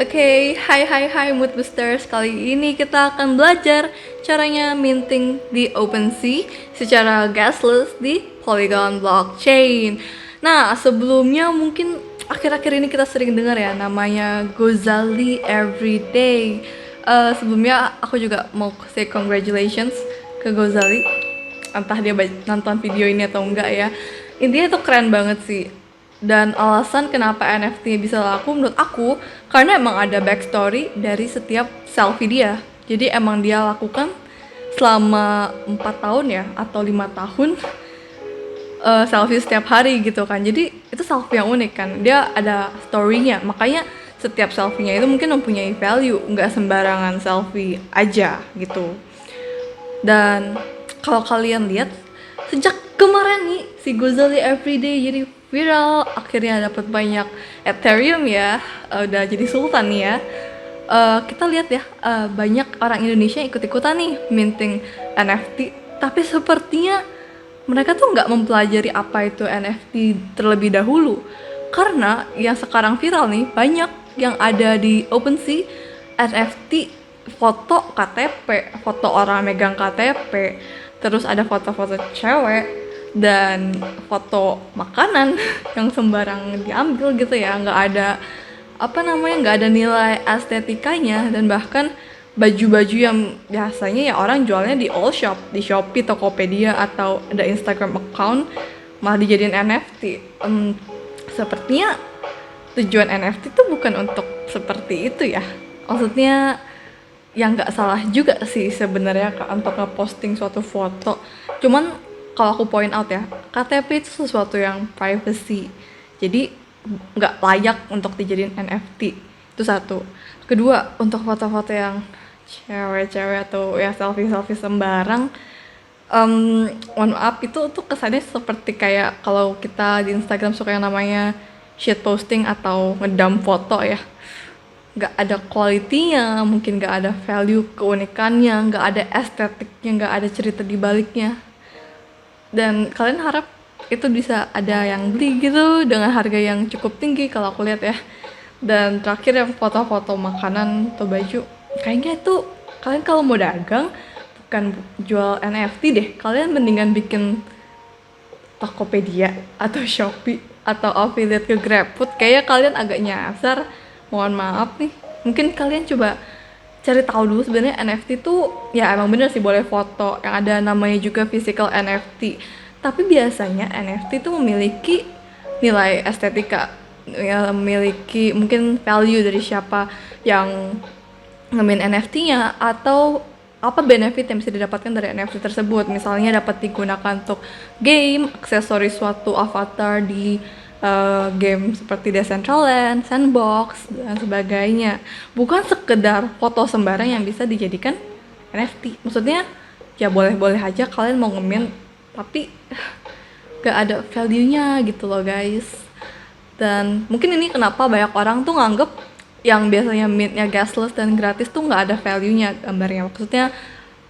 Oke, hai Mood Boosters. Kali ini kita akan belajar caranya minting di OpenSea secara gasless di Polygon blockchain. Nah, sebelumnya mungkin akhir-akhir ini kita sering dengar ya namanya Gozali Everyday. Sebelumnya aku juga mau say congratulations ke Gozali. Entah dia nonton video ini atau enggak ya. Intinya itu keren banget sih. Dan alasan kenapa NFT bisa laku menurut aku karena emang ada backstory dari setiap selfie dia. Jadi emang dia lakukan selama 4 tahun ya atau 5 tahun selfie setiap hari gitu kan. Jadi itu selfie yang unik kan. Dia ada story-nya. Makanya setiap selfie-nya itu mungkin mempunyai value, nggak sembarangan selfie aja gitu. Dan kalau kalian lihat sejak kemarin nih si Gozali Everyday jadi viral, akhirnya dapat banyak Ethereum ya, udah jadi sultan nih ya. Kita lihat ya, banyak orang Indonesia ikut-ikutan nih minting NFT, tapi sepertinya mereka tuh nggak mempelajari apa itu NFT terlebih dahulu. Karena yang sekarang viral nih banyak yang ada di OpenSea NFT foto KTP, foto orang megang KTP, terus ada foto-foto cewek dan foto makanan yang sembarang diambil gitu ya, nggak ada nggak ada nilai estetikanya. Dan bahkan baju-baju yang biasanya ya orang jualnya di all shop, di Shopee, Tokopedia atau ada Instagram account malah dijadiin NFT. Sepertinya tujuan NFT itu bukan untuk seperti itu ya. Maksudnya yang nggak salah juga sih sebenarnya untuk ngeposting suatu foto. Cuman kalau aku point out ya, KTP itu sesuatu yang privacy. Jadi nggak layak untuk dijadiin NFT. Itu satu. Kedua, untuk foto-foto yang cewek-cewek atau ya selfie-selfie sembarang, mohon maaf itu tuh kesannya seperti kayak kalau kita di Instagram suka yang namanya shit posting atau ngedump foto ya, nggak ada quality-nya, mungkin nggak ada value keunikannya, nggak ada estetiknya, nggak ada cerita di baliknya. Dan kalian harap itu bisa ada yang beli gitu dengan harga yang cukup tinggi kalau aku lihat ya. Dan terakhir yang foto-foto makanan atau baju, kayaknya itu kalian kalau mau dagang bukan jual NFT deh, kalian mendingan bikin Tokopedia atau Shopee atau affiliate ke GrabFood. Kayaknya kalian agak nyasar, mohon maaf nih. Mungkin kalian coba cari tahu dulu sebenarnya NFT tuh ya emang bener sih boleh foto, yang ada namanya juga physical NFT. Tapi biasanya NFT tuh memiliki nilai estetika, ya, memiliki mungkin value dari siapa yang ngemin NFT-nya atau apa benefit yang bisa didapatkan dari NFT tersebut. Misalnya dapat digunakan untuk game, aksesoris suatu avatar di game seperti Decentraland, Sandbox, dan sebagainya. Bukan sekedar foto sembarang yang bisa dijadikan NFT. Maksudnya ya boleh-boleh aja kalian mau nge-mint, tapi gak ada value-nya gitu loh guys. Dan mungkin ini kenapa banyak orang tuh nganggep yang biasanya mintnya gasless dan gratis tuh nggak ada value-nya gambarnya. Maksudnya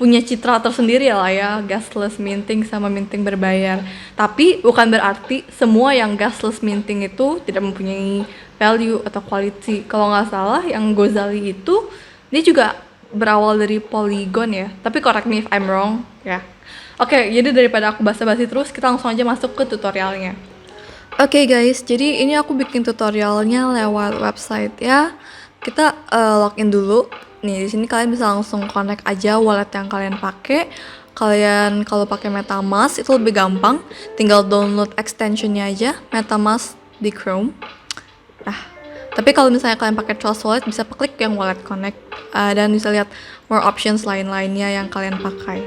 punya citra tersendiri lah ya, gasless minting sama minting berbayar. Tapi bukan berarti semua yang gasless minting itu tidak mempunyai value atau quality. Kalau nggak salah yang Gozali itu dia juga berawal dari Polygon ya. Tapi correct me if I'm wrong ya. Oke, jadi daripada aku basa-basi terus, kita langsung aja masuk ke tutorialnya. Oke guys, jadi ini aku bikin tutorialnya lewat website ya. Kita login dulu. Nih di sini kalian bisa langsung connect aja wallet yang kalian pakai. Kalian kalau pakai MetaMask itu lebih gampang, tinggal download extensionnya aja, MetaMask di Chrome. Nah, tapi kalau misalnya kalian pakai Trust Wallet bisa klik yang Wallet Connect dan bisa lihat more options lain-lainnya yang kalian pakai.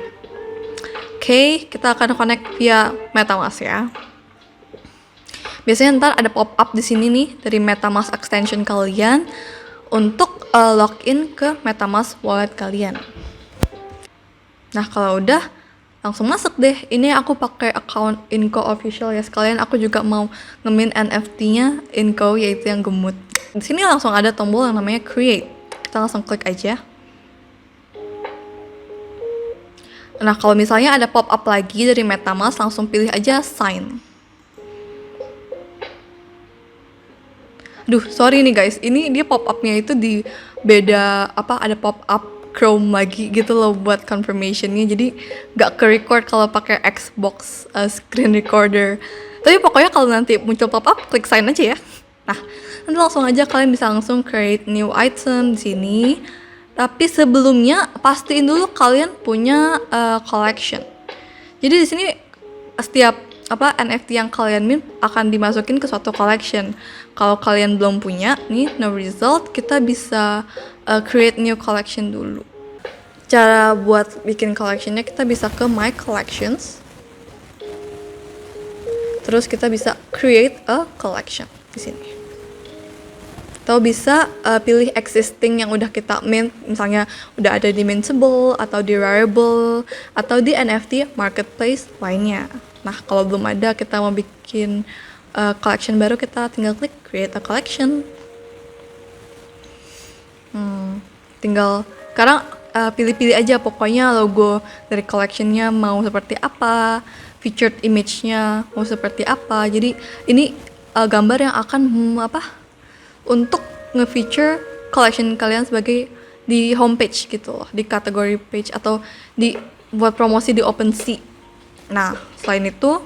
Oke, kita akan connect via MetaMask ya. Biasanya ntar ada pop-up di sini nih dari MetaMask extension kalian untuk login ke MetaMask wallet kalian. Nah kalau udah langsung masuk deh. Ini aku pakai account Inco official ya, sekalian aku juga mau nge-mint NFT-nya Inco, yaitu yang gemut. Di sini langsung ada tombol yang namanya create. Kita langsung klik aja. Nah kalau misalnya ada pop-up lagi dari MetaMask, langsung pilih aja sign. Duh, sorry nih guys, ini dia pop upnya itu di beda apa, ada pop up Chrome lagi gitu loh buat confirmationnya, jadi nggak ke record kalau pakai Xbox screen recorder. Tapi pokoknya kalau nanti muncul pop up, klik sign aja ya. Nah, nanti langsung aja kalian bisa langsung create new item di sini. Tapi sebelumnya pastiin dulu kalian punya collection. Jadi di sini setiap apa NFT yang kalian mint akan dimasukin ke suatu collection. Kalau kalian belum punya nih no result, kita bisa create new collection dulu. Cara buat bikin collectionnya, kita bisa ke my collections, terus kita bisa create a collection di sini. Atau bisa pilih existing yang udah kita mint, misalnya udah ada di Mintable atau di Rarible atau di NFT marketplace lainnya. Nah, kalau belum ada, kita mau bikin collection baru, kita tinggal klik create a collection. Tinggal sekarang pilih-pilih aja pokoknya logo dari collectionnya mau seperti apa, featured image-nya mau seperti apa. Jadi ini gambar yang akan untuk nge-feature collection kalian sebagai di homepage gitu loh, di kategori page atau di buat promosi di OpenSea. Nah, selain itu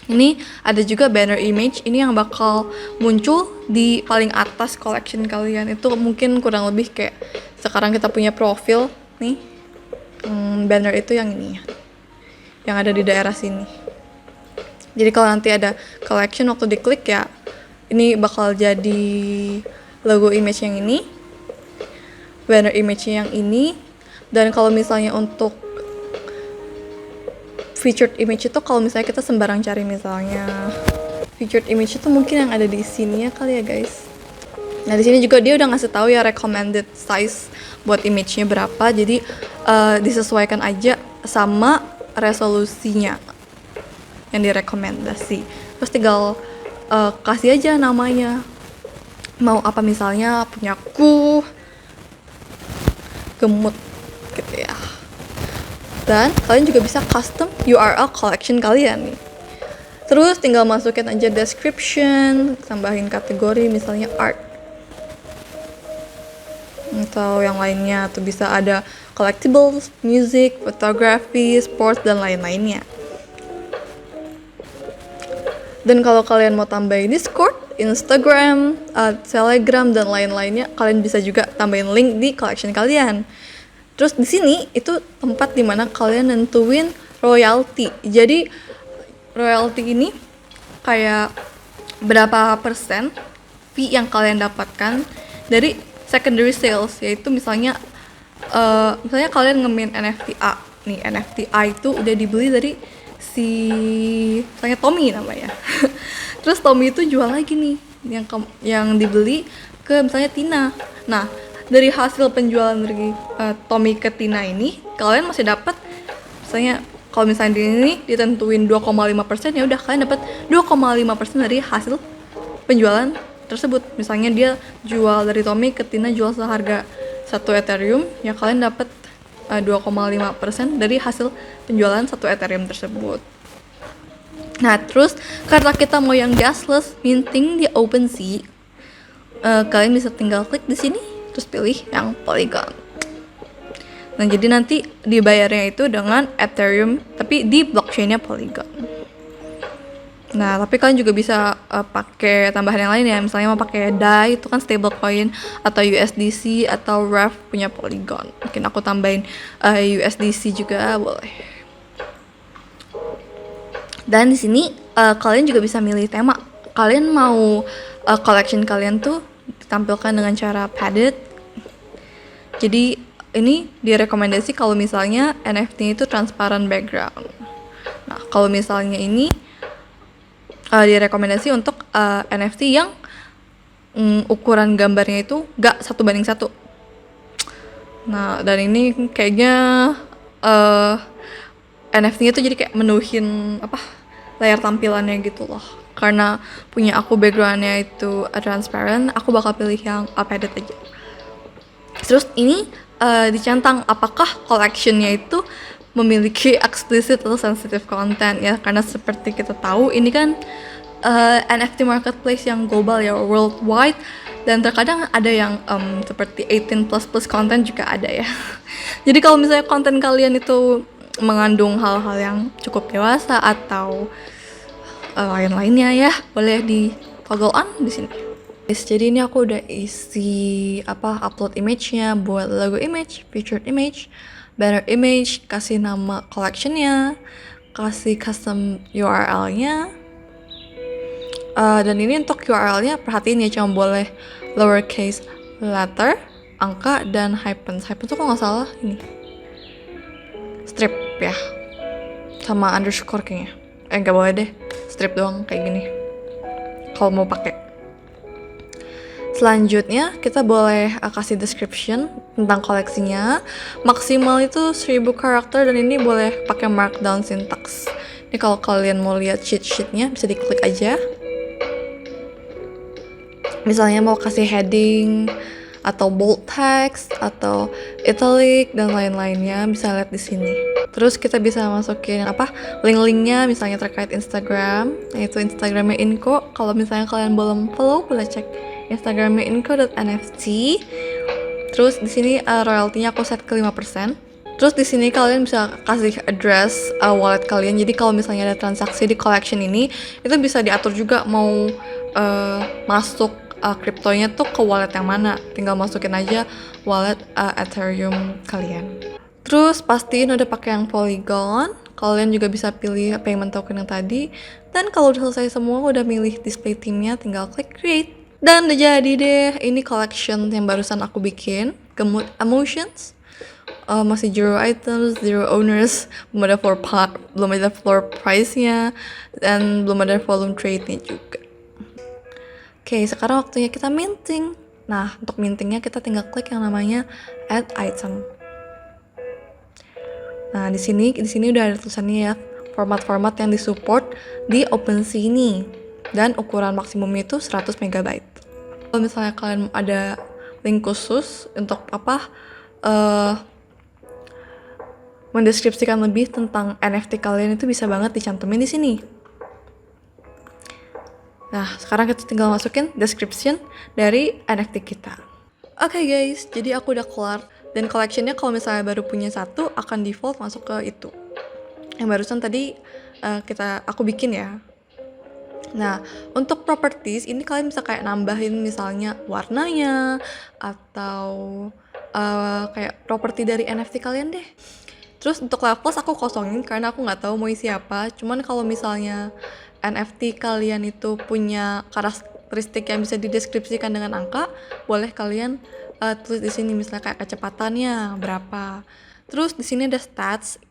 ini ada juga banner image, ini yang bakal muncul di paling atas collection kalian. Itu mungkin kurang lebih kayak sekarang kita punya profil nih, banner itu yang ini ya, yang ada di daerah sini. Jadi kalau nanti ada collection, waktu diklik ya ini bakal jadi logo image yang ini, banner image yang ini. Dan kalau misalnya untuk featured image itu, kalau misalnya kita sembarang cari misalnya featured image itu mungkin yang ada di sini ya kali ya guys. Nah, di sini juga dia udah ngasih tahu ya recommended size buat image-nya berapa. Jadi disesuaikan aja sama resolusinya yang direkomendasi. Terus tinggal kasih aja namanya, mau apa, misalnya punyaku gemut gitu ya. Dan kalian juga bisa custom URL collection kalian nih. Terus tinggal masukin aja description, tambahin kategori misalnya art atau yang lainnya. Tuh bisa ada collectibles, music, photography, sports, dan lain-lainnya. Dan kalau kalian mau tambahin Discord, Instagram, Telegram, dan lain-lainnya, kalian bisa juga tambahin link di collection kalian. Terus di sini itu tempat dimana kalian nentuin royalty. Jadi royalty ini kayak berapa persen fee yang kalian dapatkan dari secondary sales, yaitu misalnya kalian nge-mint NFT A. Nih, NFT A itu udah dibeli dari misalnya Tommy namanya. Terus Tommy itu jual lagi nih yang dibeli ke misalnya Tina. Nah, dari hasil penjualan dari Tommy ke Tina ini, kalian masih dapat misalnya, kalau misalnya di ini ditentuin 2,5%, ya udah kalian dapat 2,5% dari hasil penjualan tersebut. Misalnya dia jual dari Tommy ke Tina jual seharga 1 Ethereum, ya kalian dapat 2,5% dari hasil penjualan 1 Ethereum tersebut. Nah, terus karena kita mau yang gasless minting di OpenSea, kalian bisa tinggal klik di sini terus pilih yang Polygon. Nah, jadi nanti dibayarnya itu dengan Ethereum tapi di blockchainnya Polygon. Nah, tapi kalian juga bisa pakai tambahan yang lain ya, misalnya mau pakai DAI itu kan stablecoin, atau USDC atau REF punya Polygon. Mungkin aku tambahin USDC juga boleh. Dan di sini kalian juga bisa milih tema. Kalian mau collection kalian tuh ditampilkan dengan cara padded. Jadi ini direkomendasi kalau misalnya NFT itu transparent background. Nah, kalau misalnya ini direkomendasi untuk NFT yang ukuran gambarnya itu gak 1:1. Nah, dan ini kayaknya NFT-nya tuh jadi kayak menuhin layar tampilannya gitu loh. Karena punya aku backgroundnya itu transparent, aku bakal pilih yang padded aja. Terus ini dicentang apakah collectionnya itu memiliki explicit atau sensitive content ya, karena seperti kita tahu ini kan NFT marketplace yang global ya, worldwide, dan terkadang ada yang seperti 18+ content juga ada ya. Jadi kalau misalnya konten kalian itu mengandung hal-hal yang cukup dewasa atau lain-lainnya ya, boleh di toggle on di sini. Guys, jadi ini aku udah isi upload image-nya, buat logo image, featured image, banner image, kasih nama collection-nya, kasih custom URL-nya. Dan ini untuk URL-nya perhatiin ya, cuma boleh lowercase letter, angka, dan hyphens. Hyphens tuh kalau nggak salah ini strip ya, sama underscore kayaknya. Nggak boleh deh, strip doang kayak gini kalau mau pakai. Selanjutnya kita boleh kasih description tentang koleksinya. Maksimal itu 1000 karakter dan ini boleh pakai markdown syntax. Ini kalau kalian mau lihat cheat sheet-nya bisa diklik aja. Misalnya mau kasih heading atau bold text atau italic dan lain-lainnya bisa lihat di sini. Terus kita bisa masukin link-linknya misalnya terkait Instagram, yaitu Instagramnya Inco. Kalau misalnya kalian belum follow boleh cek Instagramnya inco.nft. Terus di sini royaltinya aku set ke 5%. Terus di sini kalian bisa kasih address wallet kalian. Jadi kalau misalnya ada transaksi di collection ini, itu bisa diatur juga mau masuk kriptonya tuh ke wallet yang mana. Tinggal masukin aja wallet Ethereum kalian. Terus pastiin udah pakai yang Polygon. Kalian juga bisa pilih payment token yang tadi. Dan kalau udah selesai semua, udah milih display theme-nya, tinggal klik create. Dan udah jadi deh, ini collection yang barusan aku bikin, Gemut Emotions. Masih 0 items, 0 owners, belum ada floor price-nya, dan belum ada volume trade-nya juga. Oke, sekarang waktunya kita minting. Nah, untuk mintingnya kita tinggal klik yang namanya add item. Nah, di sini udah ada tulisannya ya, format-format yang disupport di OpenSea ini. Dan ukuran maksimumnya itu 100 MB. Kalau misalnya kalian ada link khusus untuk mendeskripsikan lebih tentang NFT kalian, itu bisa banget dicantumin di sini. Nah, sekarang kita tinggal masukin description dari NFT kita. Oke guys, jadi aku udah kelar. Dan collectionnya kalau misalnya baru punya satu, akan default masuk ke itu. Yang barusan tadi aku bikin ya. Nah, untuk properties ini kalian bisa kayak nambahin misalnya warnanya atau kayak properti dari NFT kalian deh. Terus untuk levels aku kosongin karena aku nggak tahu mau isi apa. Cuman kalau misalnya NFT kalian itu punya karakteristik yang bisa dideskripsikan dengan angka, boleh kalian tulis di sini misalnya kayak kecepatannya berapa. Terus di sini ada stats.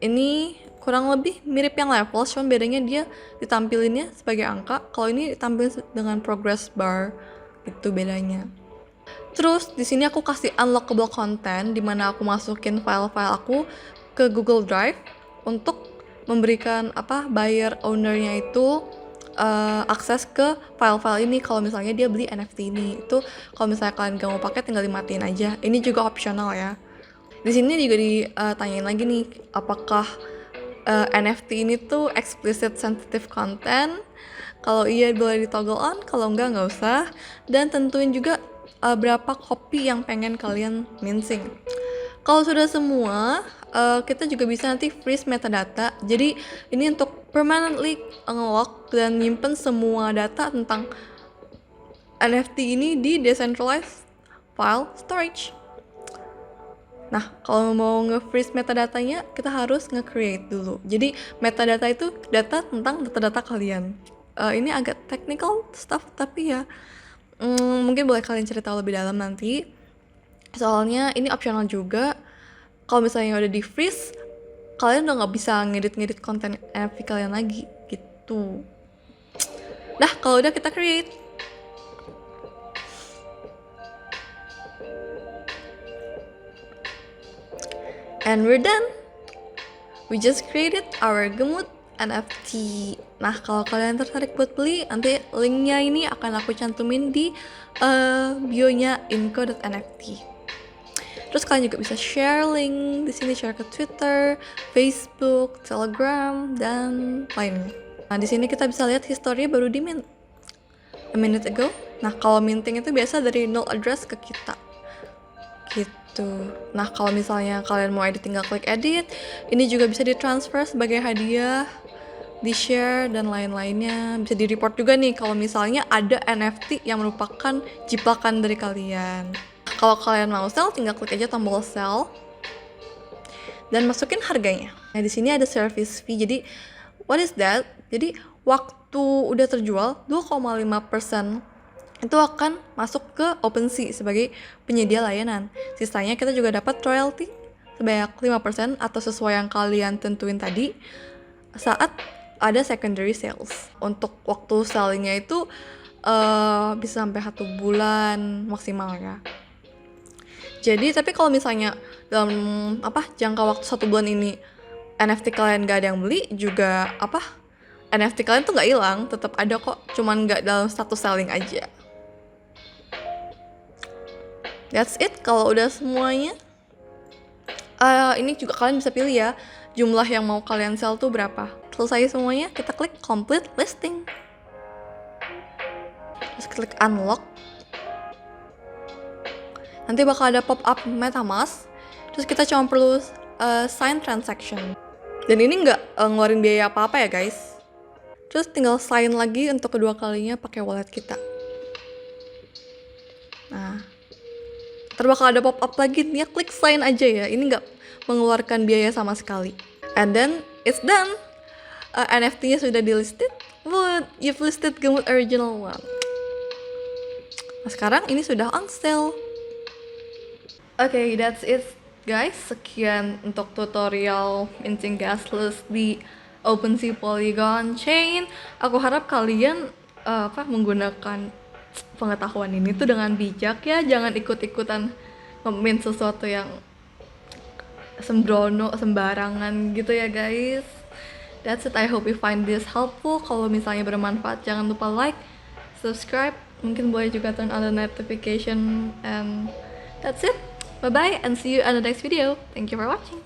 Ini kurang lebih mirip yang levels, cuman bedanya dia ditampilinnya sebagai angka. Kalau ini ditampilin dengan progress bar, itu bedanya. Terus di sini aku kasih unlockable content, di mana aku masukin file-file aku ke Google Drive untuk memberikan buyer ownernya itu akses ke file-file ini. Kalau misalnya dia beli NFT ini, itu kalau misalnya kalian gak mau pakai tinggal dimatiin aja. Ini juga optional ya. Di sini juga ditanyain lagi nih, apakah NFT ini tuh explicit sensitive content. Kalau iya boleh di toggle on, kalau enggak nggak usah. Dan tentuin juga berapa copy yang pengen kalian minting. Kalau sudah semua, kita juga bisa nanti freeze metadata. Jadi ini untuk permanently unlock dan nyimpen semua data tentang NFT ini di decentralized file storage. Nah, kalau mau nge-freeze metadatanya, kita harus nge-create dulu. Jadi, metadata itu data tentang data-data kalian. Ini agak technical stuff, tapi ya mungkin boleh kalian cerita lebih dalam nanti. Soalnya ini optional juga. Kalau misalnya udah di-freeze, kalian udah nggak bisa ngedit-ngedit konten NFT kalian lagi, gitu. Nah, kalau udah kita create. And we're done. We just created our Gemut NFT. Nah, kalau kalian tertarik buat beli, nanti linknya ini akan aku cantumin di bio-nya inco.nft. Terus kalian juga bisa share link di sini, share ke Twitter, Facebook, Telegram, dan lainnya. Nah, di sini kita bisa lihat history baru di mint a minute ago. Nah, kalau minting itu biasa dari null address ke kita. Gitu. Nah, kalau misalnya kalian mau edit tinggal klik edit. Ini juga bisa ditransfer sebagai hadiah, di-share dan lain-lainnya. Bisa di-report juga nih kalau misalnya ada NFT yang merupakan jiplakan dari kalian. Kalau kalian mau sell, tinggal klik aja tombol sell dan masukin harganya. Nah, di sini ada service fee. Jadi, what is that? Jadi, waktu udah terjual 2,5% itu akan masuk ke OpenSea sebagai penyedia layanan. Sisanya kita juga dapat royalty sebanyak 5% atau sesuai yang kalian tentuin tadi saat ada secondary sales. Untuk waktu sellingnya itu bisa sampai 1 bulan maksimal ya. Jadi tapi kalau misalnya dalam jangka waktu 1 bulan ini NFT kalian gak ada yang beli juga NFT kalian tuh gak hilang, tetap ada kok, cuman gak dalam status selling aja. That's it kalau udah semuanya. Ini juga kalian bisa pilih ya jumlah yang mau kalian sell tuh berapa. Selesai semuanya, kita klik complete listing. Terus klik unlock. Nanti bakal ada pop-up MetaMask. Terus kita cuma perlu sign transaction. Dan ini nggak ngeluarin biaya apa-apa ya guys. Terus tinggal sign lagi untuk kedua kalinya pakai wallet kita. Nah, bakal ada pop-up lagi. Ya klik sign aja ya. Ini nggak mengeluarkan biaya sama sekali. And then it's done. NFT-nya sudah delisted. But you've listed Gemut Original One. Nah, sekarang ini sudah on sale. Okay, that's it guys. Sekian untuk tutorial minting gasless di OpenSea Polygon Chain. Aku harap kalian menggunakan pengetahuan ini tuh dengan bijak ya. Jangan ikut-ikutan mint sesuatu yang sembrono, sembarangan gitu ya guys. That's it. I hope you find this helpful. Kalau misalnya bermanfaat, jangan lupa like, subscribe. Mungkin boleh juga turn on the notification. And that's it. Bye-bye and see you on the next video. Thank you for watching.